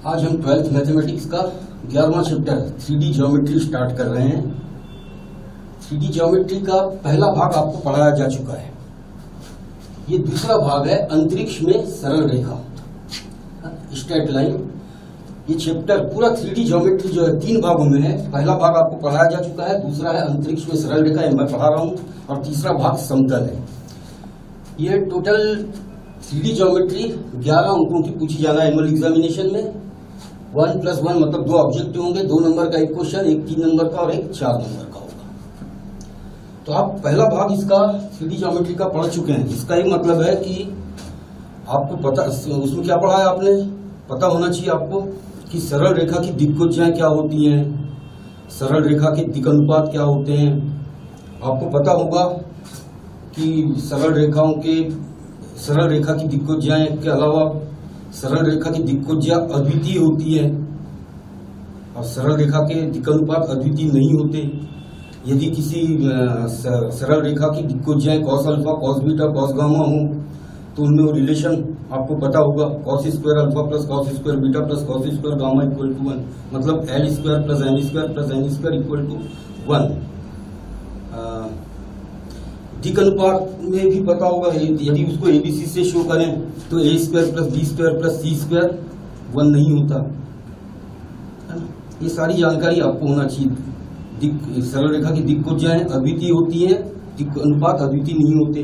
आज हम 12th mathematics का 11वां चैप्टर 3D ज्योमेट्री स्टार्ट कर रहे हैं। 3D ज्योमेट्री का पहला भाग आपको पढ़ाया जा चुका है। ये दूसरा भाग है अंतरिक्ष में सरल रेखा, स्ट्रेट लाइन। ये चैप्टर पूरा 3D ज्योमेट्री जो है 3 भागों में है। पहला भाग आपको पढ़ाया जा चुका है, दूसरा है अंतरिक्ष में सरल रेखा, ये मैं पढ़ा रहा हूँ, और तीसरा भाग समतल है। ये टोटल 3D ज्योमेट्री 11 अंकों की पूछी जाना है एनुअल एग्जामिनेशन में। 1+1 मतलब 2 ऑब्जेक्टिव होंगे, 2 नंबर का एक क्वेश्चन, एक 3 नंबर का और एक 4 नंबर का होगा। तो आप पहला भाग इसका 3D ज्योमेट्री का पढ़ चुके हैं। इसका एक मतलब है कि आपको पता, उसमें क्या पढ़ा है आपने, पता होना चाहिए आपको कि सरल रेखा की दिक्भुजाएं क्या होती हैं, सरल रेखा के दिक् अनुपात क्या होते हैं। आपको पता होगा कि सरल रेखा की दिक्भुजाएं के अलावा सरल रेखा की दिक्भुजा अद्वितीय होती है और सरल रेखा के दिक् अनुपात अद्वितीय नहीं होते। यदि किसी सरल रेखा की दिक्भुजाएं cos alpha, cos beta, cos gamma हो तो उनमें वो रिलेशन आपको पता होगा, cos square alpha plus cos square beta plus cos square gamma equal to 1, मतलब L square plus N square plus N square equal to 1। दिक् अनुपात में भी पता होगा, यदि उसको एबीसी से शो करें तो A square plus B square plus C square 1 नहीं होता है ना। ये सारी जानकारी आपको होना चाहिए। सरल रेखा की दिक्भुजाएं अद्वितीय होती हैं, दिक् अनुपात अद्वितीय नहीं होते।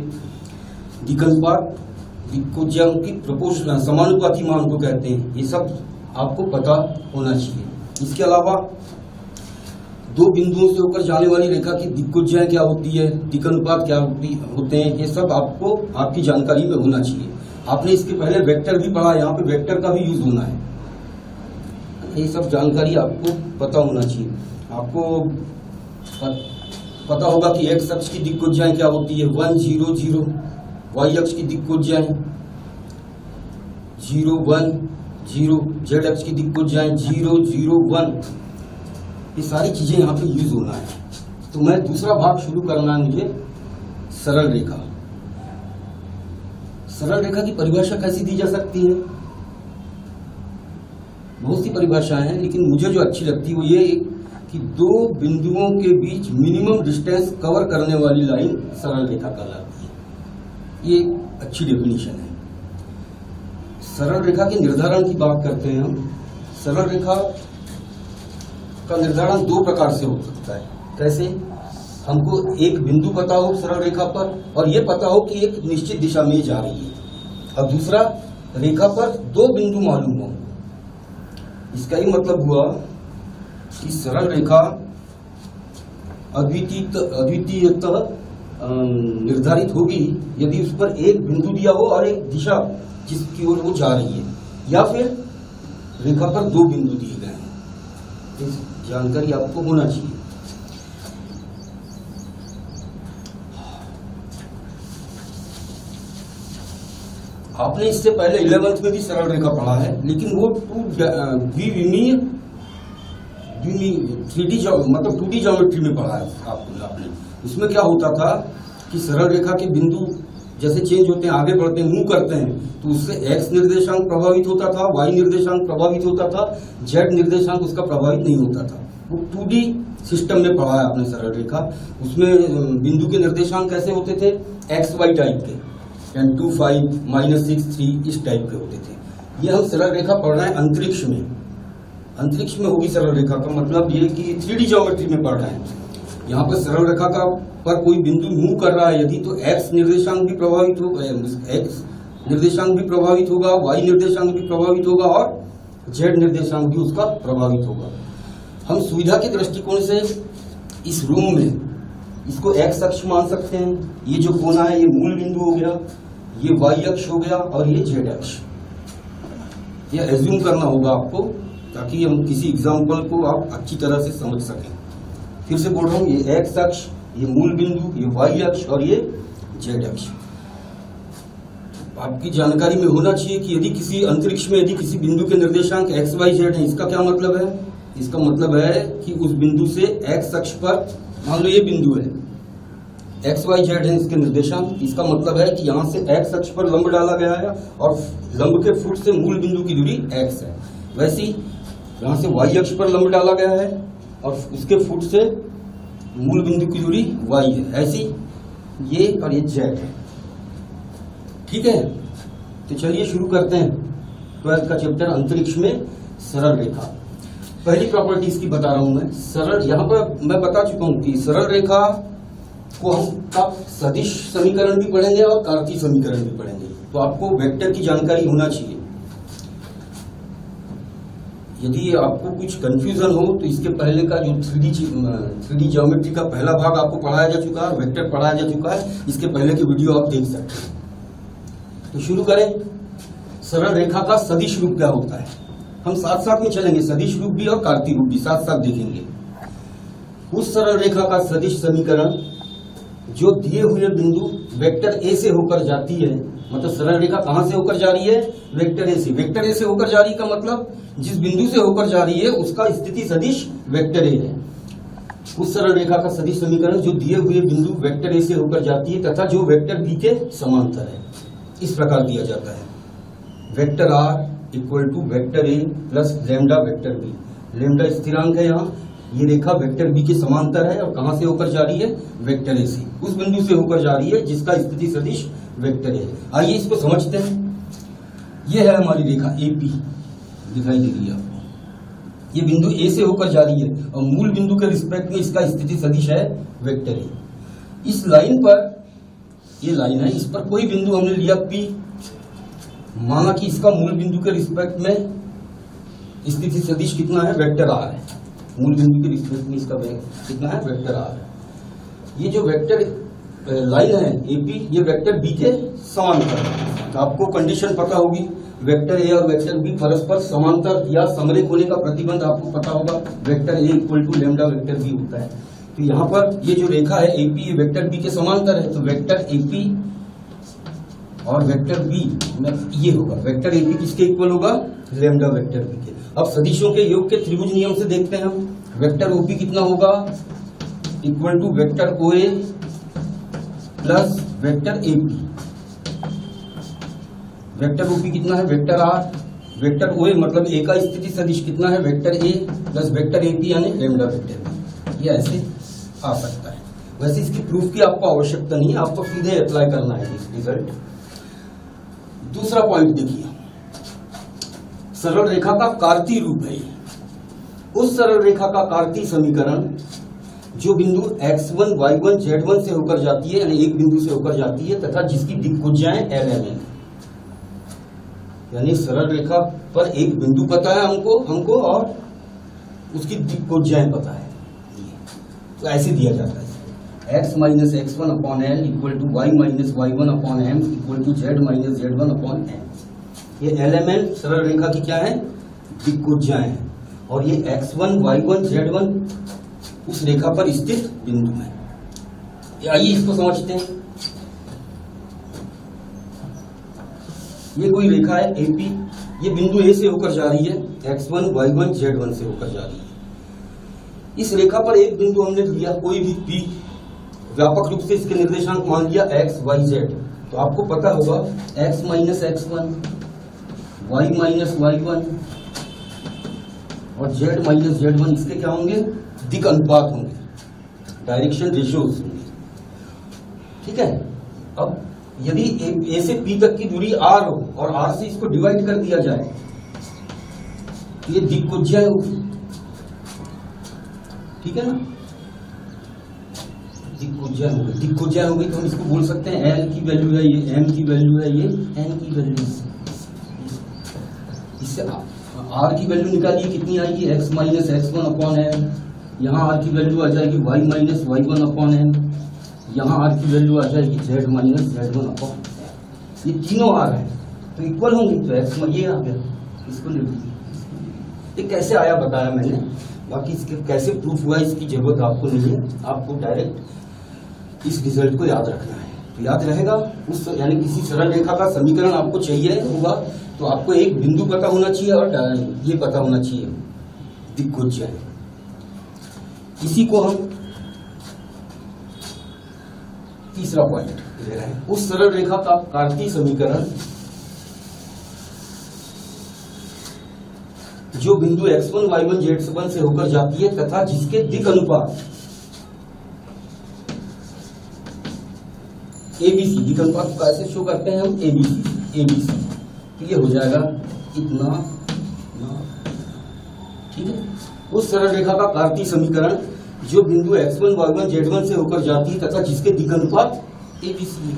दिक् अनुपात दिक्भुजाओं की प्रोपोर्शनल समानुपाती मान को कहते हैं। ये सब आपको पता होना चाहिए। इसके अलावा 2 बिंदुओं से होकर जाने वाली रेखा की दिक्भुजाएं क्या होती है, दिक् अनुपात क्या होते हैं, ये सब आपको आपकी जानकारी में होना चाहिए। आपने इसके पहले वेक्टर भी पढ़ा, यहाँ पे वेक्टर का भी यूज होना है। ये सब जानकारी आपको पता होना चाहिए। आपको पता होगा कि एक्स अक्ष की दिक्भुजाएं क्या होती है, 1 0 0, वाई अक्ष की दिक्भुजाएं 0 1 0, जेड अक्ष की दिक्भुजाएं 0 0 1। ये सारी चीजें यहाँ पे यूज होना है। तो मैं दूसरा भाग शुरू करना है मुझे, सरल रेखा। सरल रेखा की परिभाषा कैसी दी जा सकती है? बहुत सी परिभाषाएं हैं, लेकिन मुझे जो अच्छी लगती है वो ये कि 2 बिंदुओं के बीच मिनिमम डिस्टेंस कवर करने वाली लाइन सरल रेखा कहलाती है। ये अच्छी डेफिनेशन है। सरल रेखा के निर्धारण की बात करते हैं हम। सरल रेखा का निर्धारण 2 प्रकार से हो सकता है। कैसे? हमको एक बिंदु पता हो सरल रेखा पर और ये पता हो कि एक निश्चित दिशा में जा रही है, और दूसरा रेखा पर 2 बिंदु मालूम हो। इसका ही मतलब हुआ कि सरल रेखा अद्वितीयतः निर्धारित होगी यदि उस पर एक बिंदु दिया हो और एक दिशा जिसकी ओर वो जा रही है, या फिर रेखा पर 2 बिंदु दिए गए हैं। इस जानकारी आपको होना चाहिए। आपने इससे पहले 11th में भी सरल रेखा पढ़ा है, लेकिन वो 2D ज्योमेट्री में पढ़ा है आपने। उसमें क्या होता था कि सरल रेखा के बिंदु जैसे चेंज होते हैं, आगे बढ़ते हैं, मूव करते हैं, तो उससे एक्स निर्देशांक प्रभावित होता था, वाई निर्देशांक प्रभावित होता था, जेड निर्देशांक उसका प्रभावित नहीं होता था। वो 2D सिस्टम में पढ़ा है आपने सरल रेखा। उसमें बिंदु के निर्देशांक कैसे होते थे, एक्स वाई टाइप के, 2 5 -6 3 इस टाइप के होते थे। ये हम सरल रेखा पढ़ रहे हैं अंतरिक्ष में। अंतरिक्ष में होगी सरल रेखा का मतलब ये कि 3D ज्योमेट्री में पढ़ रहे हैं। यहाँ पर सरल रेखा का पर कोई बिंदु मूव कर रहा है यदि, तो एक्स निर्देशांक भी प्रभावित होगा, एक्स निर्देशांक भी प्रभावित होगा, वाई निर्देशांक भी प्रभावित होगा और जेड निर्देशांक भी उसका प्रभावित होगा। हम सुविधा के दृष्टिकोण से इस रूम में इसको एक्स अक्ष मान सकते हैं। ये जो कोना है ये मूल बिंदु हो गया, ये वाई अक्ष हो गया और ये जेड अक्ष। ये एज्यूम करना होगा आपको ताकि हम किसी एग्जाम्पल को आप अच्छी तरह से समझ सकें। फिर से बोल रहा हूं, ये एक्स अक्ष, ये मूल बिंदु, ये वाई अक्ष और ये जेड अक्ष। आपकी जानकारी में होना चाहिए कि यदि किसी अंतरिक्ष में यदि किसी बिंदु के निर्देशांक एक्स वाई जेड है, इसका क्या मतलब है? इसका मतलब है कि उस बिंदु से एक्स अक्ष पर, मान लो ये बिंदु है, एक्स वाई जेड है इसके निर्देशांक। इसका मतलब है कि यहाँ से एक्स अक्ष पर लंब डाला गया है और लंब के फुट से मूल बिंदु की दूरी एक्स है। ये मान लो एक्स वाई जेड है, इसका मतलब है कि यहाँ से एक्स अक्ष पर लंब डाला गया है और लंब के फुट से मूल बिंदु की दूरी एक्स है। वैसी यहां से y अक्ष पर लंब डाला गया है और उसके फुट से मूल बिंदु की दूरी y है, ऐसी ये और ये z है। ठीक है, तो चलिए शुरू करते हैं 12th का चैप्टर अंतरिक्ष में सरल रेखा। पहली प्रॉपर्टी इसकी बता रहा हूं मैं। सरल, यहां पर मैं बता चुका हूं कि सरल रेखा को हम का सदिश समीकरण भी पढ़ेंगे और कार्तीय समीकरण भी पढ़ेंगे, तो आपको वेक्टर की जानकारी होना चाहिए। यदि आपको कुछ कंफ्यूजन हो तो इसके पहले का जो 3D ज्योमेट्री का पहला भाग आपको पढ़ाया जा चुका है, वेक्टर पढ़ाया जा चुका है, इसके पहले की वीडियो आप देख सकते हैं। तो शुरू करें। सरल रेखा का सदिश रूप क्या होता है, हम साथ साथ में चलेंगे, सदिश रूप भी और कार्तीय रूप भी साथ साथ देखेंगे। उस सरल रेखा का सदिश समीकरण जो दिए हुए बिंदु वेक्टर ए से होकर जाती है, मतलब सरल रेखा कहां से होकर जा रही है, वेक्टर ए से। वेक्टर ए से होकर जा रही का मतलब जिस बिंदु से होकर जा रही है उसका स्थिति सदिश वेक्टर ए है। उस सरल रेखा का सदिश समीकरण जो दिए हुए बिंदु वेक्टर ए से होकर जाती है तथा जो वेक्टर बी के समांतर है, इस प्रकार दिया जाता है। Vector r equal to vector a plus lambda vector b. Lambda स्थिरांक है यहाँ, ये रेखा वेक्टर बी के समांतर है और कहां से होकर जा रही है, वेक्टर ए से। उस बिंदु से होकर जा रही है जिसका स्थिति सदिश वेक्टर ए है। आइए इसको समझते हैं। ये है हमारी रेखा एपी, दिखाई दे रही है आपको। ये बिंदु ए से होकर जा रही है और मूल बिंदु के रिस्पेक्ट में इसका स्थिति सदिश है वेक्टर ए। इस लाइन पर, ये लाइन है, इस पर कोई बिंदु हमने लिया पी, माना कि इसका मूल बिंदु के रिस्पेक्ट में स्थिति सदिश कितना है, वेक्टर आर है। मूल बिंदु के रिस्पेक्ट में इसका कितना है, वेक्टर आर है। ये जो वेक्टर लाइन है एपी, ये वेक्टर बी के समांतर है। तो आपको कंडीशन पता होगी, वेक्टर ए और वेक्टर बी परस्पर समांतर या समरेख होने का प्रतिबंध आपको पता होगा। Vector a equal to lambda vector b होता है। तो यहाँ पर ये जो रेखा है एपी, ये वेक्टर बी के समांतर है। तो वेक्टर एपी और वेक्टर बी में ये होगा, वेक्टर एपी किसके इक्वल होगा, लैम्डा वेक्टर बी के। अब सदिशों के योग के त्रिभुज नियम से देखते हैं हम। वेक्टर ओपी कितना होगा, इक्वल टू वेक्टर ओए plus vector AP. Vector OP कितना है, वेक्टर आर। वेक्टर ओए मतलब ए का स्थिति सदिश कितना है, vector a plus vector AP यानी लैम्डा वेक्टर बी। ये ऐसे आ सकता है। वैसे इसकी प्रूफ की आपको आवश्यकता नहीं है, आपको सीधे अप्लाई करना है इस रिजल्ट। दूसरा पॉइंट देखिए, सरल रेखा का कार्तीय रूप है। उस सरल रेखा का कार्तीय समीकरण जो बिंदु x1, y1, z1 से होकर जाती है, यानी एक बिंदु से होकर जाती है तथा जिसकी दिक्भुजाएं LMN, यानी सरल रेखा पर एक बिंदु पता है हमको और उसकी दिक्भुजाएं पता है। तो ऐसे दिया जाता है, x minus x1 upon l equal to y minus y1 upon m equal to z minus z1 upon m। ये LMN सरल रेखा की क्या है, दिक्भुजाएं हैं। और ये x1, y1, z1 उस रेखा पर स्थित बिंदु है। आइए इसको समझते हैं। ये कोई रेखा है एपी, ये बिंदु ए से होकर जा रही है, x1, y1, z1 से होकर जा रही है। इस रेखा पर एक बिंदु हमने लिया कोई भी p, व्यापक रूप से इसके निर्देशांक मान लिया x, y, z। तो आपको पता होगा x minus x1, y minus y1 और z माइनस z1 इसके क्या होंगे, दिक अनुपात होंगे, डायरेक्शन रेशियोज होंगे। ठीक है। अब यदि ए से पी तक की दूरी r हो और r से इसको डिवाइड कर दिया जाए तो ये दिक्भुजाएं होगी। ठीक है ना, दिक्भुजाएं होगी। दिक्भुजाएं होगी तो हम इसको बोल सकते हैं l की वैल्यू है ये, m की वैल्यू है ये, n की वैल्यू। इससे r की वैल्यू निकालिए, कितनी आएगी, x minus x1 upon m। यहाँ r की वैल्यू आ जाएगी y minus y1 upon m। यहाँ r की वैल्यू आ जाएगी z minus z1 upon m। ये तीनों r है तो इक्वल होंगे, तो x ये आ गया। इसको लिख दीजिए। ये कैसे आया बताया मैंने, बाकी इसके कैसे प्रूफ हुआ इसकी जरूरत आपको नहीं है, आपको डायरेक्ट इस रिजल्ट को याद रखना है। तो याद रहेगा, उस यानी किसी सरल रेखा का समीकरण आपको चाहिए होगा तो आपको एक बिंदु पता होना चाहिए और ये पता होना चाहिए दिक्भुजाएं। इसी को हम तीसरा पॉइंट ले रहे हैं। उस सरल रेखा का कार्तीय समीकरण जो बिंदु x1 y1 z1 से होकर जाती है तथा जिसके दिक् अनुपात ABC, दिक् अनुपात को कैसे शो करते हैं हम, ABC, तो ये हो जाएगा इतना, ठीक है। उस सरल रेखा का कार्तीय समीकरण जो बिंदु x1 y1 z1 से होकर जाती है तथा जिसके दिक् अनुपात ABC है।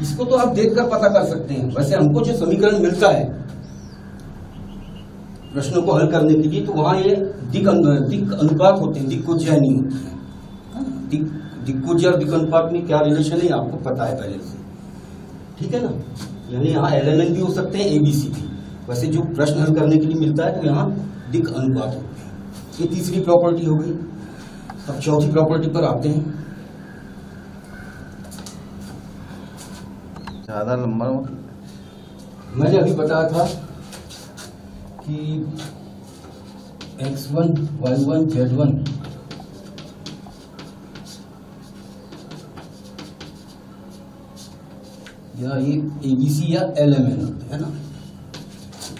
इसको तो आप देखकर पता कर सकते हैं। वैसे हमको जो समीकरण मिलता है प्रश्नों को हल करने के लिए, तो वहां ये दिक् अनुपात होते हैं, दिक्कोज्या नहीं होती है। दिक्कोज्या और दिक् अनुपात में क्या रिलेशन है आपको पता है पहले से, ठीक है ना। यानी यहाँ LMN भी हो सकते हैं, ABC भी। वैसे जो प्रश्न हल करने के लिए मिलता है तो यहाँ दिक् अनुपात होते हैं। ये तीसरी प्रॉपर्टी हो गई। अब चौथी प्रॉपर्टी पर आते हैं। ज्यादा लंबा मैंने अभी बताया था कि x1 y1 z1 या ये ABC या LMN होते हैं ना।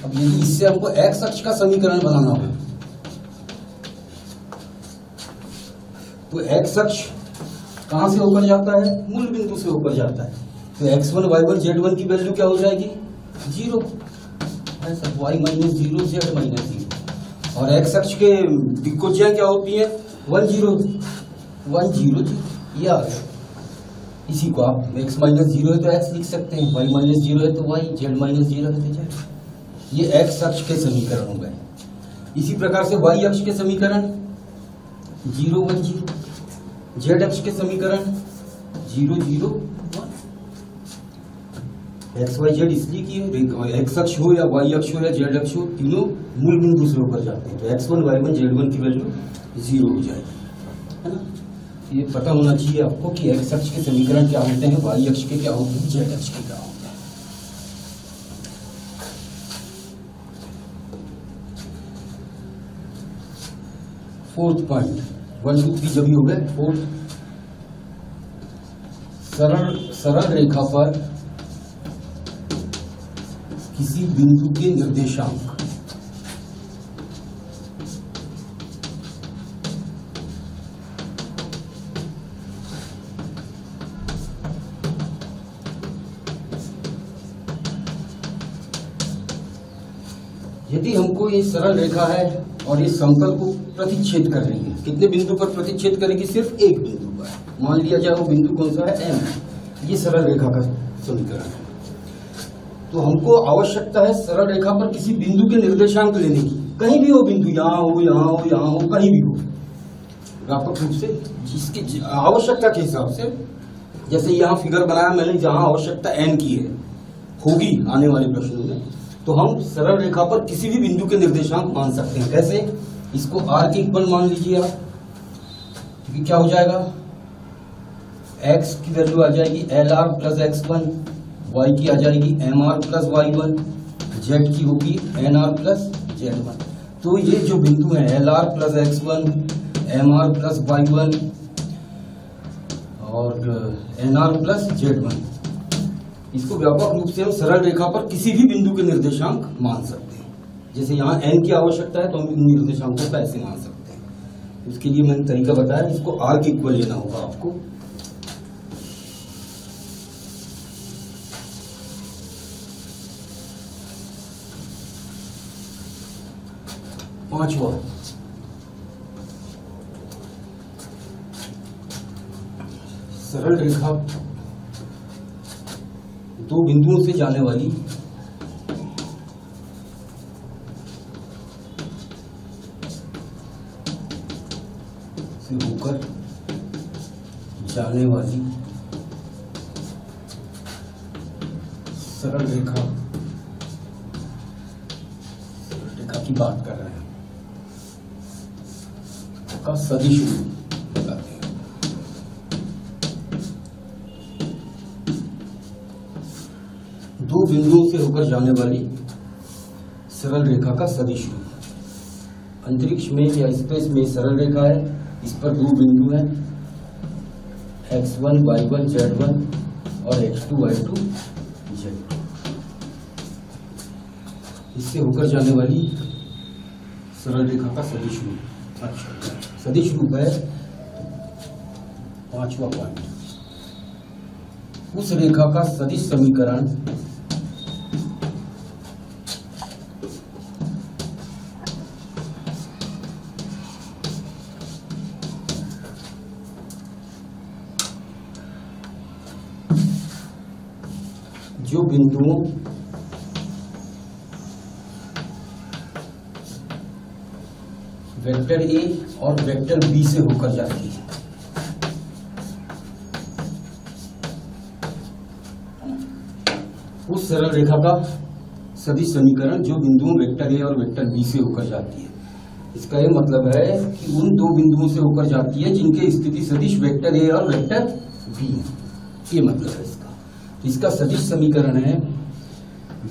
अब यदि इससे हमको x अक्ष का समीकरण बनाना हो तो x अक्ष कहां से होकर जाता है, मूल बिंदु से होकर जाता है। तो x1 y1 z1 की वैल्यू क्या हो जाएगी, 0, y माइनस 0 z माइनस 0। और x अक्ष के दिक्कोज्या क्या होती है, 1 0 1 0 ये आ गया। इसी को आप x माइनस 0 है तो x लिख सकते हैं, y माइनस 0 है तो y, z माइनस 0 है तो z। ये x अक्ष के समीकरण हो गए। इसी प्रकार से y अक्ष के समीकरण 0 1 0, z अक्ष के समीकरण 0 0 1। एक्स वाई जेड इसलिए कि एक्स अक्ष हो या वाई अक्ष हो या जेड अक्ष हो, तीनों मूल बिंदु से होकर जाते हैं। तो x1 y1 z1 की वैल्यू 0 हो जाएगी, है ना। ये पता होना चाहिए आपको कि एक्स अक्ष के समीकरण क्या होते हैं, वाई अक्ष के क्या होते हैं, जेड अक्ष के क्या होते हैं। फोर्थ पॉइंट, 1 2 3 जब भी हो गए। फोर्थ, सरल रेखा पर किसी बिंदु के निर्देशांक यदि हमको ये सरल रेखा है और ये समतल को प्रतिच्छेद कर रही है, कितने बिंदु पर प्रतिच्छेद करेगी, सिर्फ एक बिंदु पर। मान लिया जाए वो बिंदु कौन सा है, M। ये सरल रेखा का समीकरण है। तो हमको आवश्यकता है सरल रेखा पर किसी बिंदु के निर्देशांक लेने की। कहीं भी हो बिंदु, यहाँ हो यहाँ हो यहाँ हो, कहीं भी हो, व्यापक रूप से जिसकी आवश्यकता के हिसाब से। जैसे यहाँ फिगर बनाया मैंने, जहाँ आवश्यकता n की है, होगी आने वाले प्रश्नों में, तो हम सरल रेखा पर किसी भी बिंदु के निर्देशांक मान सकते हैं। कैसे, इसको r के इक्वल मान लीजिए आप, क्योंकि क्या हो जाएगा, x की वैल्यू आ जाएगी LR प्लस x1, y की आ जाएगी MR प्लस y1, z की होगी NR प्लस z1। तो ये जो बिंदु है LR plus x1, MR plus y1 और NR प्लस z1, इसको व्यापक रूप से हम सरल रेखा पर किसी भी बिंदु के निर्देशांक मान सकते हैं। जैसे यहाँ n की आवश्यकता है तो हम इन निर्देशांकों को ऐसे मान सकते हैं। उसके लिए मैंने तरीका बताया, इसको r के इक्वल लेना होगा आपको। पांचवा, सरल रेखा दो बिंदुओं से जाने वाली से होकर जाने वाली सरल रेखा की बात कर रहे हैं, का सदिश बताते हैं। दो बिंदुओं से होकर जाने वाली सरल रेखा का सदिश रूप। अंतरिक्ष में या स्पेस में सरल रेखा है, इस पर दो बिंदु हैं, x1 y1 z1 और x2 y2 z2। इससे होकर जाने वाली सरल रेखा का सदिश रूप। अच्छा, सदिश रूप है 5वां पॉइंट। उस रेखा का सदिश समीकरण जो बिंदुओं वेक्टर ए और वेक्टर बी से होकर जाती है, उस सरल रेखा का सदिश समीकरण जो बिंदुओं वेक्टर ए और वेक्टर बी से होकर जाती है। इसका यह मतलब है कि उन दो बिंदुओं से होकर जाती है जिनके स्थिति सदिश वेक्टर ए और वेक्टर बी है। ये मतलब है इसका सदिश समीकरण है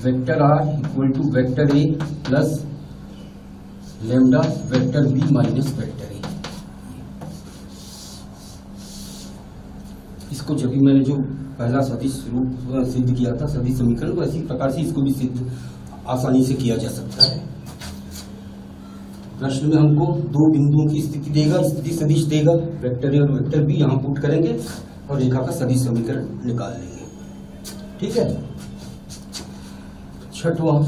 vector r equal to vector a plus lambda vector b minus vector a. इसको जब भी मैंने जो पहला सदिश रूप सिद्ध किया था सदिश समीकरण को, इसी प्रकार से इसको भी सिद्ध आसानी से किया जा सकता है। प्रश्न में हमको दो बिंदुओं की स्थिति देगा, स्थिति सदिश देगा, वेक्टर ए और वेक्टर बी यहां पुट करेंगे और रेखा का सदिश समीकरण निकाल लेंगे। ठीक है। छठवां,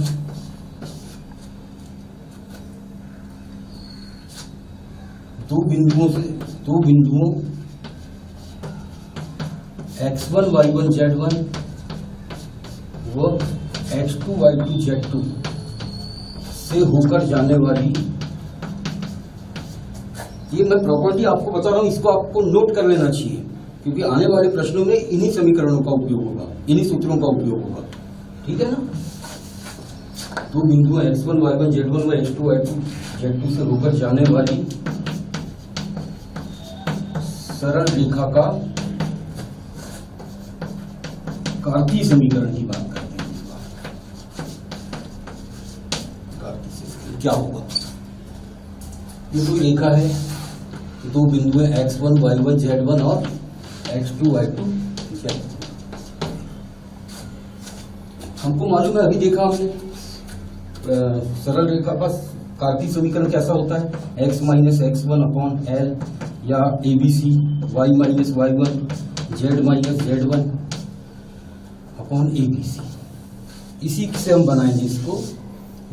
दो बिंदुओं x1 y1 z1 व x2 y2 z2 से होकर जाने वाली, ये मैं प्रॉपर्टी आपको बता रहा हूं, इसको आपको नोट कर लेना चाहिए क्योंकि आने वाले प्रश्नों में इन्हीं समीकरणों का उपयोग होगा, इन्हीं सूत्रों का उपयोग होगा। ठीक है ना। दो बिंदु x1 y1 z1 व x2 y2 z2 से होकर जाने वाली सरल रेखा का कार्तीय समीकरण की बात करते हैं। कार्तीय समीकरण क्या होगा? ये कोई रेखा है, दो बिंदु है x1 y1 z1 और x2 y2 z2। हमको मालूम है, अभी देखा हमने सरल रेखा का कार्तीय समीकरण कैसा होता है, x minus x1 upon l या ABC, y minus y1 z minus z1 upon ABC। इसी से हम बनाएंगे इसको,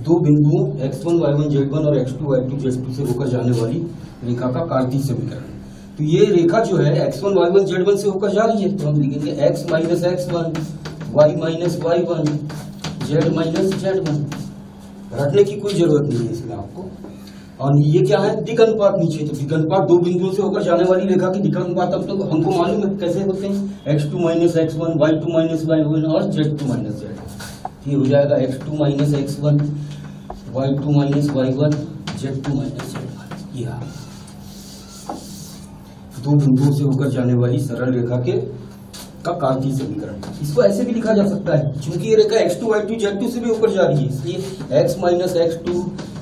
दो बिंदुओं x1 y1 z1 और x2 y2 z2 से होकर जाने वाली रेखा का कार्तीय समीकरण। तो ये रेखा जो है x1 y1 z1 से होकर जा रही है, तो हम लिखेंगे x minus x1 y minus y1 z minus z1। रटने की कोई जरूरत नहीं है इसमें आपको। और ये क्या है, दिक् अनुपात नीचे, तो दिक् अनुपात दो बिंदुओं से होकर जाने वाली रेखा की दिक् अनुपात अब तो हमको मालूम है कैसे होते हैं, x2 minus x1 y2 minus y1 और z2 माइनस z। ये हो जाएगा x2 minus x1 y2 minus y1 z2 minus z। यह दो बिंदुओं से होकर जाने वाली सरल रेखा का कार्तीय समीकरण। इसको ऐसे भी लिखा जा सकता है, चूंकि ये रेखा x2 y2 z2 से भी होकर जा रही है, इसलिए x minus x2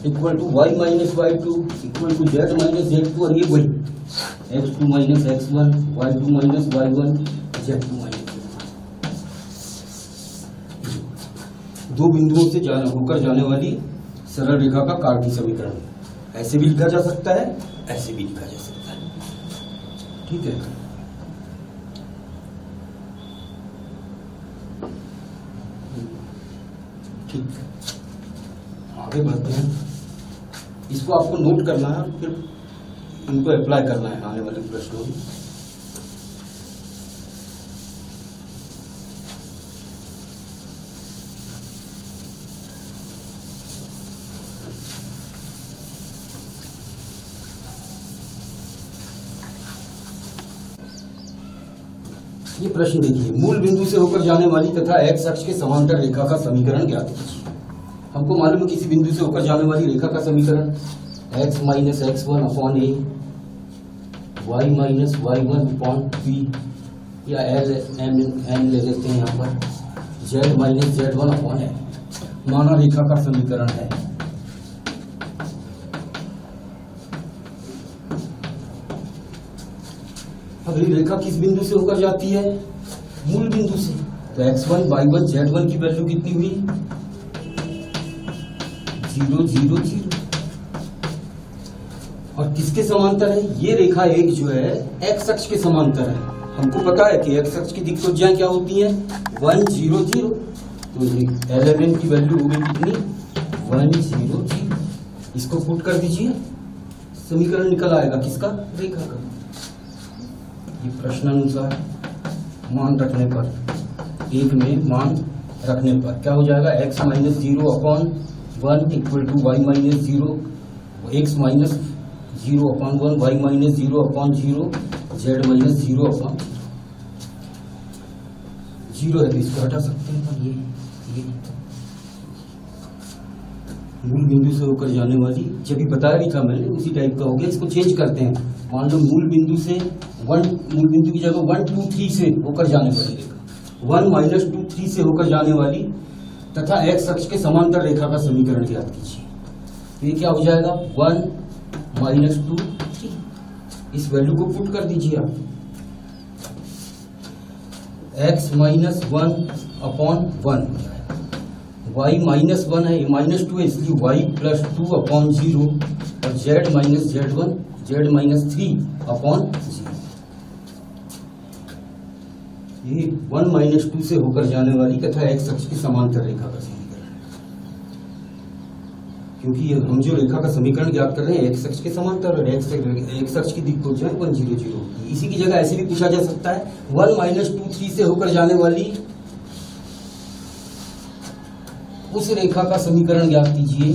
equal to y minus y2 equal to z minus z2, और ये वही x2 minus x1 y2 minus y1 z2 minus z। दो बिंदुओं से होकर जाने वाली सरल रेखा का कार्तीय समीकरण ऐसे भी लिखा जा सकता है, ऐसे भी लिखा जा सकता है। ठीक है। ठीक, आगे बढ़ते हैं। इसको आपको नोट करना है, फिर इनको अप्लाई करना है आने वाले प्रश्नों में। ये प्रश्न देखिए, मूल बिंदु से होकर जाने वाली तथा x अक्ष के समांतर रेखा का समीकरण ज्ञात कीजिए। हमको मालूम है किसी बिंदु से होकर जाने वाली रेखा का समीकरण x minus x1 upon a, y minus y1 upon b, या m ले लेते हैं यहाँ पर, z minus z1 upon l माना रेखा का समीकरण है। अब ये रेखा किस बिंदु से होकर जाती है, मूल बिंदु से, तो x1 y1 z1 की वैल्यू कितनी हुई, 0 0 0। और किसके समांतर है? ये रेखा एक जो है एक्स अक्ष के समांतर है। हमको पता है कि एक्स अक्ष की दिक्भुजाएं क्या होती हैं? 1 0 0। तो L11 की वैल्यू होगी कितनी? 1 0 0। इसको पुट कर दीजिए, समीकरण निकल आएगा किसका? रेखा का। ये प्रश्नानुसार मान रखने पर, एक में मान रखने पर क्या हो जाएगा? x minus 0 upon 1 equal to y minus 0, x minus 0 upon 1, y minus 0 upon 0, z minus 0 upon 0 है। तो इसको हटा सकते हैं। पर ये मूल बिंदु से होकर जाने वाली, जब भी बताया भी था मैंने, उसी टाइप का हो गया। इसको चेंज करते हैं। मान लो मूल बिंदु से मूल बिंदु की जगह 1 2 3 से होकर जाने वाली रेखा, 1 माइनस 2 3 से होकर जाने वाली तथा एक्स अक्ष के समांतर रेखा का समीकरण ज्ञात कीजिए। तो ये क्या हो जाएगा? 1 माइनस 2 3। इस वैल्यू को पुट कर दीजिए आप। x माइनस 1 अपॉन 1 हो जाएगा, y माइनस 1 है, माइनस 2 है, इसलिए y प्लस 2 अपॉन 0, और z minus z1, z minus 3 upon 0। ये 1 माइनस 2 से होकर जाने वाली तथा x अक्ष की समांतर रेखा का समीकरण है। क्योंकि हम जो रेखा का समीकरण ज्ञात कर रहे हैं x अक्ष के समांतर, और x अक्ष की दिक्भुजाएं 1 0 0 होगी। इसी की जगह ऐसे भी पूछा जा सकता है, 1 माइनस 2 3 से होकर जाने वाली उस रेखा का समीकरण ज्ञात कीजिए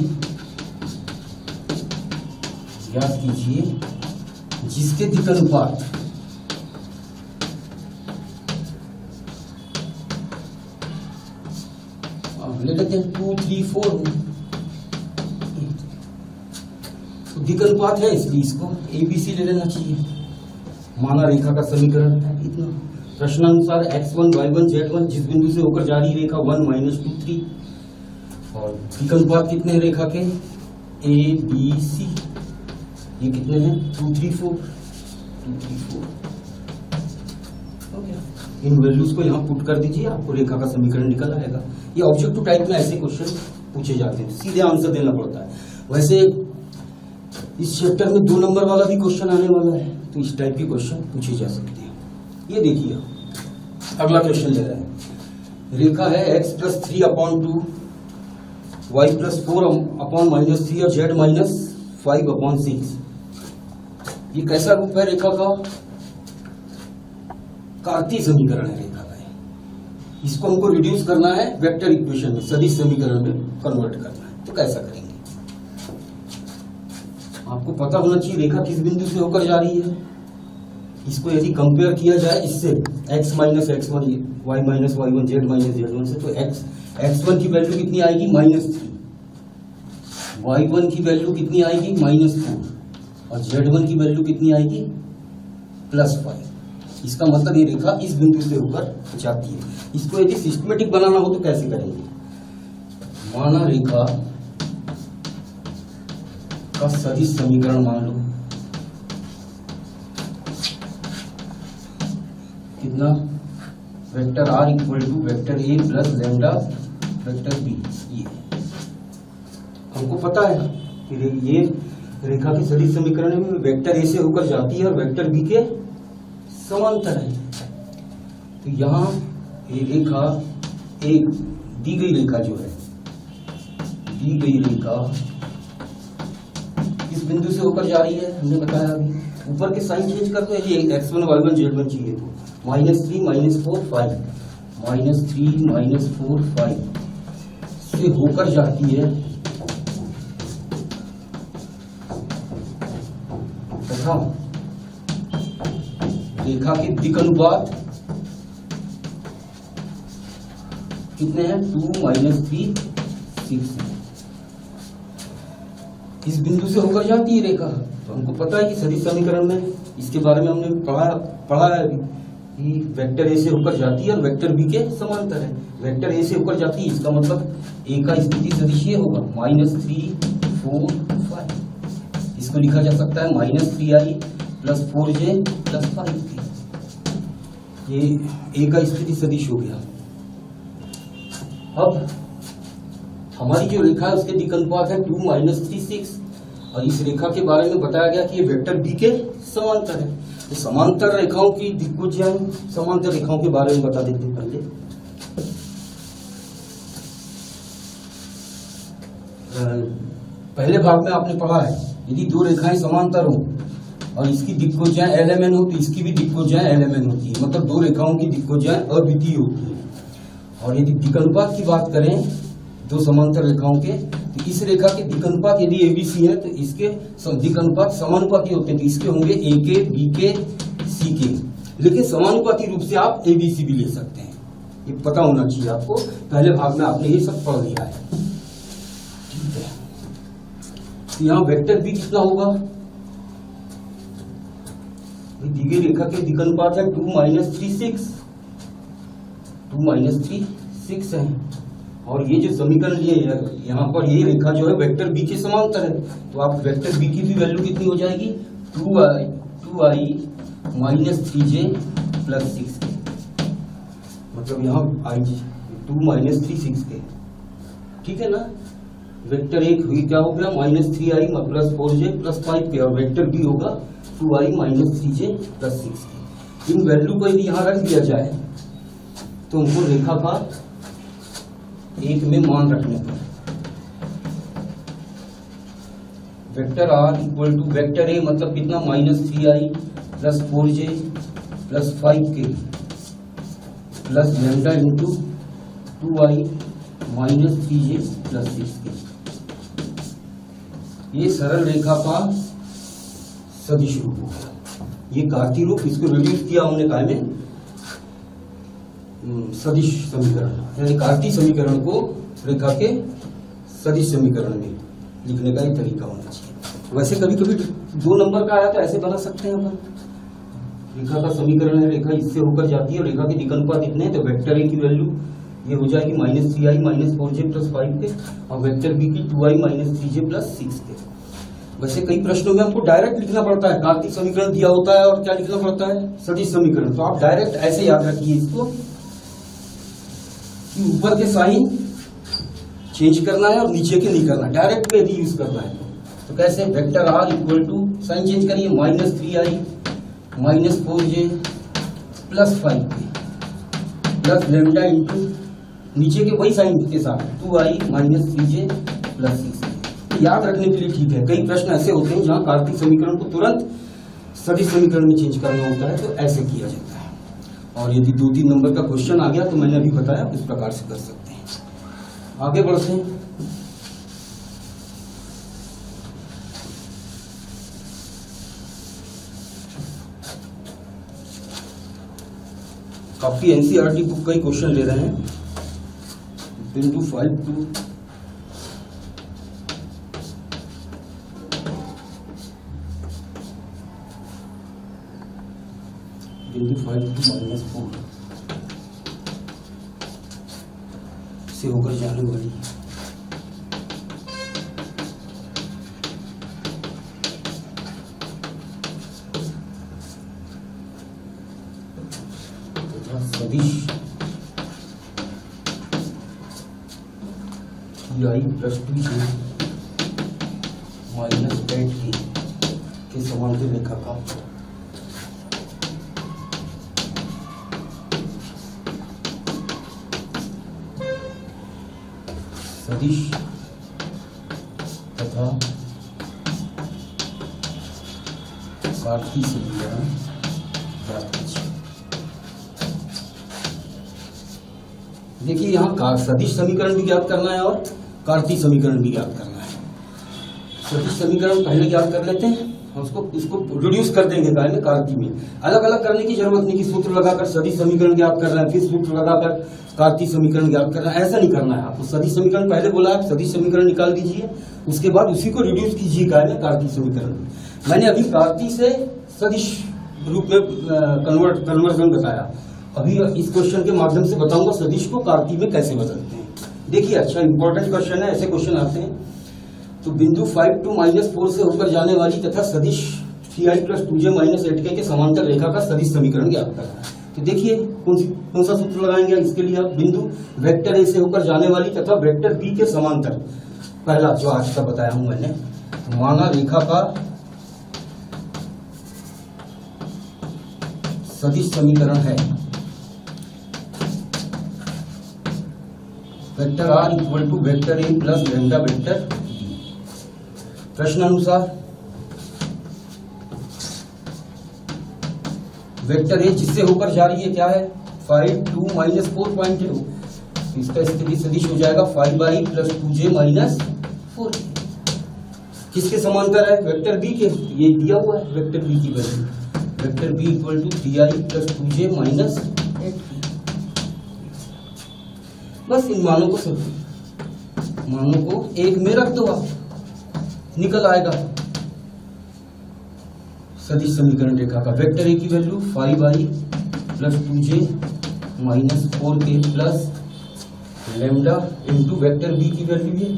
जिसके दिक्अनुपात ले लेते हैं 2 3 4। तो दिक्अनुपात है, इसलिए इसको ABC ले लेना चाहिए। माना रेखा का समीकरण है इतना। प्रश्नानुसार x1 y1 z1 जिस बिंदु से होकर जा रही रेखा 1 माइनस 2 3, और दिक्अनुपात कितने हैं रेखा के? ABC। ये कितने हैं? 2 3 4 2 3 4। इन वैल्यूज को यहाँ पुट कर दीजिए, आपको रेखा का समीकरण निकल आएगा। ये ऑब्जेक्टिव टाइप में ऐसे क्वेश्चन पूछे जाते हैं, सीधे आंसर देना पड़ता है। वैसे इस चैप्टर में 2 नंबर वाला भी क्वेश्चन आने वाला है, तो इस टाइप के क्वेश्चन पूछे जा सकते हैं। ये देखिए अगला क्वेश्चन ले रहा है। रेखा है x plus 3 upon 2, y plus 4 upon minus 3 और z माइनस 5 अपॉन 6। ये कैसा रूप है रेखा का? कार्तीय समीकरण है रेखा का। इसको हमको रिड्यूस करना है वेक्टर इक्वेशन में, सदिश समीकरण में कन्वर्ट करना है। तो कैसा करेंगे? आपको पता होना चाहिए रेखा किस बिंदु से होकर जा रही है। इसको यदि कंपेयर किया जाए इससे x minus x1, y minus y1, z minus z1 से, तो x1 की वैल्यू कितनी आएगी? -3। y1 की वैल्यू कितनी आएगी? -4। और z1 की वैल्यू कितनी आएगी? +5। इसका मतलब ये रेखा इस बिंदु से होकर जाती है। इसको यदि सिस्टमेटिक बनाना हो तो कैसे करेंगे? माना रेखा का सदिश समीकरण मान लो कितना? Vector r equal to vector a plus lambda vector b। ये हमको पता है कि ये रेखा की सदिश समीकरण में वेक्टर a से होकर जाती है और वेक्टर b के समांतर है। तो यहाँ ये रेखा एक दी गई रेखा जो है, दी गई रेखा किस बिंदु से होकर जा रही है हमने बताया अभी। ऊपर के साइन चेंज कर दो, यदि x1 y1 z1 चाहिए तो -3 -4 5 -3 -4 5 से होकर जाती है तथा रेखा के दिक्अनुपात कितने हैं? 2 -3 6। इस बिंदु से होकर जाती है रेखा। तो हमको पता है कि सदिश समीकरण में इसके बारे में हमने पढ़ा है कि वेक्टर a से होकर जाती है और वेक्टर b के समांतर है। वेक्टर a से होकर जाती है, इसका मतलब a का स्थिति सदिश ये होगा -3 4 5। इसको लिखा जा सकता है -3i + 4j + 5k। ये a का स्थिति सदिश हो गया। अब हमारी जो रेखा है उसके दिक्अनुपात है 2 -3 6, और इस रेखा के बारे में बताया गया कि ये वेक्टर बी के समांतर है। तो समांतर रेखाओं की दिक्कोज्यायन, समांतर रेखाओं के बारे में बता देते हैं पहले। पहले भाग में आपने पढ़ा है यदि दो रेखाएं समांतर हो और इसकी दिक्कोज्यायन LMN हो तो इसकी भी दिक्कोज्यायन LMN होती है, मतलब दो रेखाओं की दिक्कोज्यायन अद्वितीय होती है। और यदि दिक्कनुपात की बात करें दो समांतर रेखाओं के, तो इस रेखा के दिक्कनुपात यदि ABC है तो इसके दिक्कनुपात समानुपाती होते हैं, तो इसके होंगे AK, BK, CK। लेकिन समानुपाती रूप से आप ABC भी ले सकते हैं, ये पता होना चाहिए आपको। पहले भाग में आपने ये सब पढ़ लिया है, ठीक है। तो यहाँ वेक्टर B कितना होगा, दी गई रेखा के दिक्कनुपात है 2 - 3 6, 2 - 3 6 है। और ये जो समीकरण लिए यहाँ पर ये रेखा जो है वेक्टर बी के समांतर है, तो आप वेक्टर बी की भी वैल्यू कितनी हो जाएगी 2i - 3j + 6k, मतलब यहाँ i 2 - 3 6k, ठीक है ना। वेक्टर एक हुई क्या हो गया -3i + 4j + 5k, और वेक्टर बी होगा 2i - 3j + 6k। इन वैल्यू को यदि यहाँ रख दिया जाए तो हमको रेखा का एक में मान रखने पर वेक्टर r = वेक्टर a मतलब कितना -3i + 4j + 5k + lambda × 2i - 3j + 6k। ये सरल रेखा का सदिश रूप हो गया। ये कार्तीय रूप, इसको रिड्यूस किया हमने काय में सदिश समीकरण, यानी कार्तीय समीकरण को रेखा के सदिश समीकरण में लिखने का एक तरीका होना चाहिए। वैसे कभी कभी 2 नंबर का आया तो ऐसे बना सकते हैं अपन, रेखा का समीकरण है, रेखा इससे होकर जाती है, रेखा के दिक्कनुपात इतने हैं, तो वेक्टर ए की वैल्यू ये हो जाएगी -3i - 4j + 5k, और वेक्टर बी की 2i - 3j + 6k। वैसे कई प्रश्नों में हमको डायरेक्ट लिखना पड़ता है, कार्तीय समीकरण दिया होता है और क्या लिखना पड़ता है सदिश समीकरण, तो आप डायरेक्ट ऐसे याद रखिए इसको कि ऊपर के साइन चेंज करना है और नीचे के नहीं करना, डायरेक्ट पे यदि यूज करना है तो कैसे, वेक्टर r = साइन चेंज करिए -3i - 4j + 5k + लैम्डा × नीचे के वही साइन के साथ 2i - 3j + 6k। याद रखने के लिए ठीक है। कई प्रश्न ऐसे होते हैं जहां कार्तीय समीकरण को तुरंत सदिश समीकरण में चेंज करना होता है, तो ऐसे किया जाता है। और यदि 2-3 नंबर का क्वेश्चन आ गया तो मैंने अभी बताया इस प्रकार से कर सकते हैं। आगे बढ़ते हैं। काफी एनसीईआरटी बुक का ही क्वेश्चन ले रहे हैं। बिंदु 5 to -4 से होकर जाने वाली सदिश i + 2j - 8k के समांतर रेखा का सदिश तथा कार्तीय समीकरण ज्ञात कीजिए। देखिए यहाँ सदिश समीकरण भी ज्ञात करना है और कार्तीय समीकरण भी ज्ञात करना है। सदिश समीकरण पहले ज्ञात कर लेते हैं, इसको रिड्यूस कर देंगे काय में कार्तीय में। अलग अलग करने की जरूरत नहीं कि सूत्र लगाकर सदिश समीकरण ज्ञात कर रहे हैं फिर सूत्र लगाकर कार्तीय समीकरण ज्ञात कर रहे हैं, ऐसा नहीं करना है आपको। सदिश समीकरण पहले बोला है, सदिश समीकरण निकाल दीजिए, उसके बाद उसी को रिड्यूस कीजिए काय में कार्तीय समीकरण। मैंने अभी कार्तीय से सदिश रूप में कन्वर्जन बताया, अभी इस क्वेश्चन के माध्यम से बताऊंगा सदिश को कार्तीय में कैसे बदलते हैं। देखिए अच्छा इंपॉर्टेंट क्वेश्चन है, ऐसे क्वेश्चन आते हैं। तो बिंदु 5 to -4 से होकर जाने वाली तथा सदिश 3i + 2j - 8k के समांतर रेखा का सदिश समीकरण ज्ञात करना है। तो देखिए कौन सा सूत्र लगाएंगे इसके लिए आप, बिंदु वेक्टर ए से होकर जाने वाली तथा वेक्टर बी के समांतर, पहला जो आज का बताया हूं मैंने माना रेखा का सदिश समीकरण है vector r equal to vector a plus lambda vector b. प्रश्न अनुसार वेक्टर ए जिससे होकर जा रही है क्या है 5 2 माइनस 4.2, इसका स्थिति सदिश हो जाएगा 5i प्लस 2j माइनस 4। किसके समांतर है वेक्टर बी के, ये दिया हुआ है वेक्टर बी की value vector b equal to 3i plus 2j minus 8। बस इन मानों को एक में रख दो, आप निकल आएगा सदिश समीकरण रेखा का। वेक्टर ए की value 5i plus 2j minus 4k plus lambda into vector b की वैल्यू है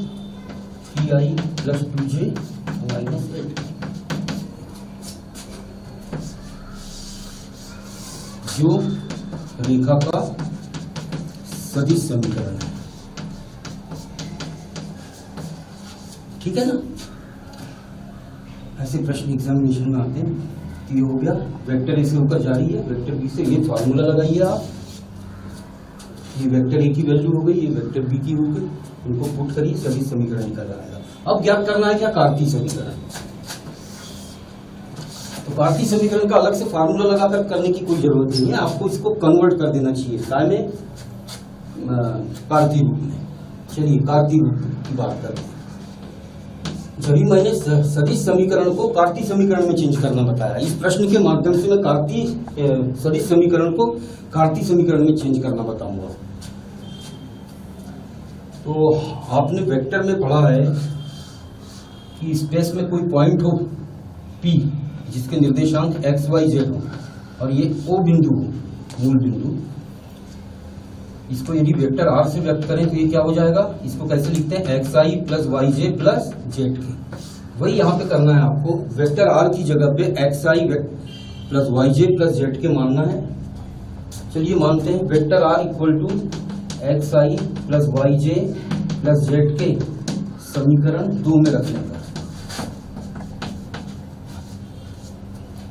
3i प्लस 2j माइनस 8, जो रेखा का सदिश समीकरण है। ठीक है ना। ऐसे प्रश्न एग्जामिनेशन में आते हैं। तो ये हो गया वेक्टर ए से होकर जा रही है वेक्टर बी से, ये फार्मूला लगाइए आप। ये वेक्टर ए की वैल्यू हो गई, ये वेक्टर बी की हो गई, इनको पुट करिए, सदिश समीकरण निकल आएगा। अब ज्ञात करना है क्या कार्तीय समीकरण। तो कार्तीय समीकरण का अलग से फार्मूला लगाकर करने की कोई जरूरत नहीं है, आपको इसको कन्वर्ट कर देना चाहिए काय में, कार्तीय रूप में। चलिए कार्तीय रूप की बात करते हैं। जब ही मैंने सदिश समीकरण को कार्तीय समीकरण में चेंज करना बताया, इस प्रश्न के माध्यम से मैं कार्तीय सदिश समीकरण को कार्तीय समीकरण में चेंज करना बताऊंगा। तो आपने वेक्टर में पढ़ा है कि स्पेस में कोई पॉइंट हो P जिसके निर्देशांक x y z हो और ये O बिंदु हो, मूल बिंदु। इसको यदि वेक्टर r से व्यक्त करें तो ये क्या हो जाएगा, इसको कैसे लिखते हैं xi plus yj plus zk। वही यहाँ पे करना है आपको, वेक्टर r की जगह पे xi plus yj plus zk मानना है। चलिए मानते हैं vector r equal to xi plus yj plus zk समीकरण 2 में रखने का।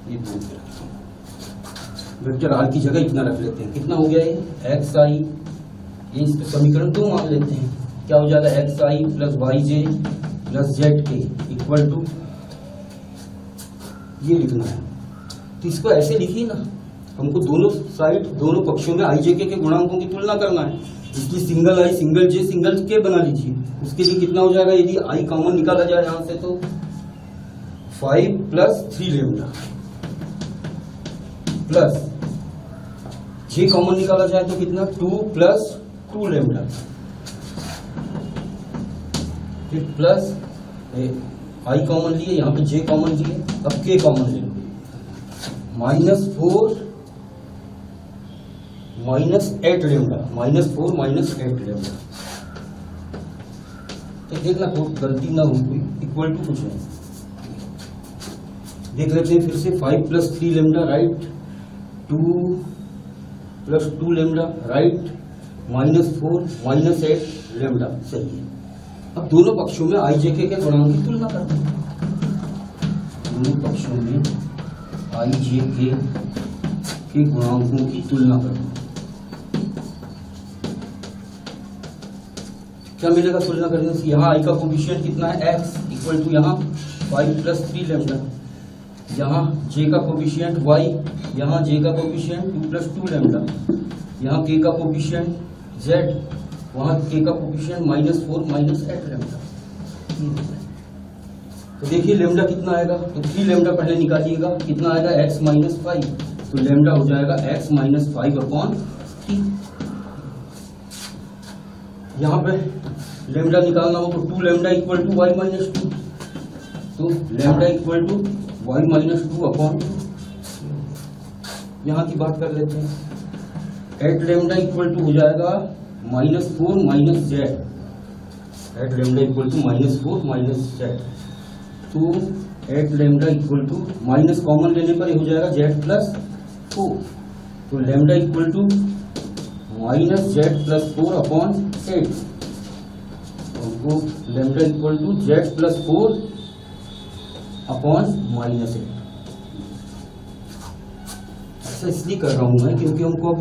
ये 2 में वेक्टर r की जगह इतना रख लेते हैं, कितना हो गया ये xi, ये इसको समीकरण 2 मान लेते हैं। क्या हो जाएगा xi plus yj plus zk equal to, ये लिखना है। तो इसको ऐसे लिखिए ना, हमको दोनों साइड दोनों पक्षों में ijk के गुणांकों की तुलना करना है, इसलिए single i single j single k बना लीजिए। उसके लिए कितना हो जाएगा, यदि i कॉमन निकाला जाए यहां से तो 5 plus 3 lambda plus j common निकाला जाए तो कितना 2 प्लस 2 लैम्डा, फिर प्लस i कॉमन लिए, यहाँ पे j कॉमन लिए, अब k कॉमन ले लो, -4 -8 लैम्डा, -4 -8 लैम्डा। तो देखना गलती ना हो कोई, इक्वल टू कुछ नहीं। देख लेते हैं फिर से 5 plus 3 lambda right, 2 plus 2 lambda right, -4 -8 lambda सही है। अब दोनों पक्षों में ijk के गुणांक की तुलना करते हैं। दोनों पक्षों में ijk के गुणांकों की तुलना करते हैं। क्या मिलेगा तुलना करने से, यहाँ i का कोफिशिएंट कितना है x इक्वल टू यहाँ 5 प्लस 3 लैम्डा, यहाँ j का कोफिशिएंट y, यहाँ j का कोफिशिएंट 2 प्लस 2 लैम्डा, यहाँ k का कोफिशिएंट z, वहाँ k का कोफिशिएंट -4 -8 लैम्डा। तो देखिए लैम्डा कितना आएगा, तो 3 लैम्डा पहले निकालिएगा, कितना आएगा x माइनस 5, तो लैम्डा हो जाएगा x माइनस 5/3। यहाँ पे लैम्डा निकालना हो तो 2 lambda equal to y minus 2, तो lambda equal to y minus 2/2। यहाँ की बात कर लेते हैं, 8 लैम्डा इक्वल टू हो जाएगा -4 minus z, 8 lambda equal to -4 minus z, तो 8 lambda equal to minus common लेने पर हो जाएगा z प्लस 4, तो lambda equal to -z plus 4/8, तो lambda equal to z plus 4 upon -8। ऐसा इसलिए कर रहा हूं मैं क्योंकि हमको अब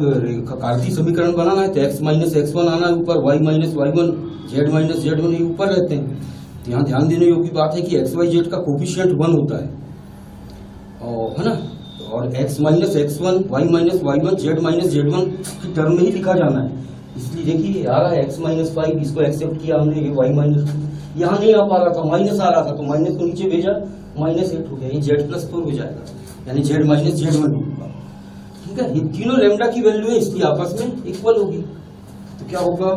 कार्तीय समीकरण बनाना है, तो x माइनस x1 आना है ऊपर, y minus y1, z minus z1 ये ऊपर रहते हैं। तो यहाँ ध्यान देने योग्य बात है कि x y z का कोफिशिएंट 1 होता है, और है ना, और x minus x1, y minus y1, z minus z1 की टर्म में ही लिखा जाना है। इसलिए देखिए आ रहा है x माइनस 5, इसको एक्सेप्ट किया हमने, ये y माइनस 2 यहाँ नहीं आ पा रहा था, माइनस आ रहा था, तो माइनस को नीचे भेजा, -8 हो गया, ये z प्लस 4 हो जाएगा, यानी z माइनस z1 होगा। ठीक है, ये तीनों लैम्डा की वैल्यू है इसलिए आपस में इक्वल होगी। तो क्या होगा,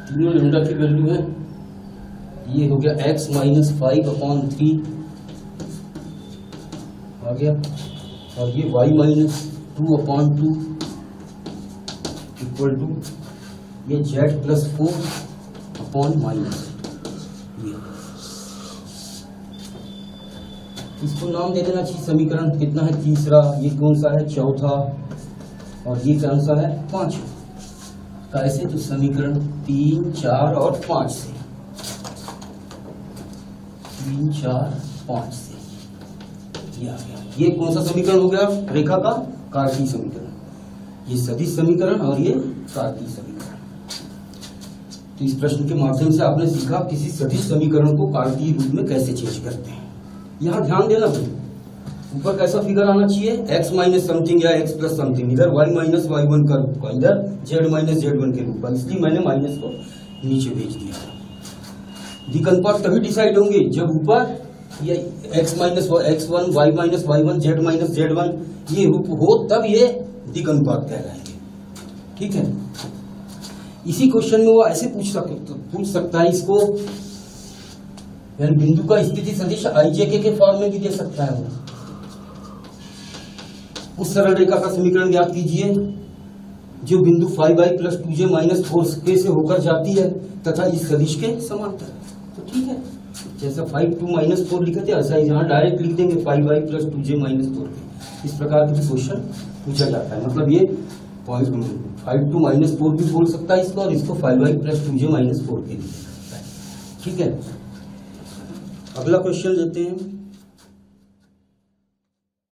तीनों लैम्डा की वैल्यू है, ये हो गया x माइनस 5/3 आ गया, और ये y माइनस 2/2 इक्वल टू ये z प्लस 4/-, इसको नाम दे देना चाहिए। समीकरण कितना है, तीसरा, ये कौन सा है, चौथा, और ये कौन सा है, पांचवा। कैसे, तो समीकरण 3, 4 और 5 से, 3, 4, 5 से ये आ गया। ये कौन सा समीकरण हो गया, रेखा का कार्तीय समीकरण, ये सदिश समीकरण और ये कार्तीय समीकरण। तो इस प्रश्न के माध्यम से आपने सीखा किसी सदिश समीकरण को कार्तीय रूप में कैसे चेंज करते हैं। यहाँ ध्यान देना भाई, ऊपर कैसा फिगर आना चाहिए, x माइनस समथिंग या x प्लस समथिंग, इधर y माइनस y1 का रूप का, इधर z माइनस z1 के रूप का, इसलिए मैंने माइनस को नीचे भेज दिया। दिक अनुपात तभी डिसाइड होंगे जब ऊपर ये x minus x1, y minus y1, z minus z1 ये रूप हो, तब ये दिक अनुपात कहलाएंगे। ठीक है, इसी क्वेश्चन में वो ऐसे पूछ सकता है इसको, यानी बिंदु का स्थिति सदिश IJK के फॉर्म में भी दे सकता है वो। उस सरल रेखा का समीकरण ज्ञात कीजिए जो बिंदु 5i plus 2j minus 4k से होकर जाती है तथा इस सदिश के समांतर। तो ठीक है, जैसा 5 2 माइनस 4 लिखे थे ऐसा ही यहाँ डायरेक्ट लिख देंगे 5i plus 2j minus 4k। इस प्रकार के क्वेश्चन पूछा जाता है, मतलब ये 5 2 माइनस 4 भी बोल सकता है इसको, और इसको 5i plus 2j minus 4k भी दे सकता है। ठीक है, अगला क्वेश्चन लेते हैं।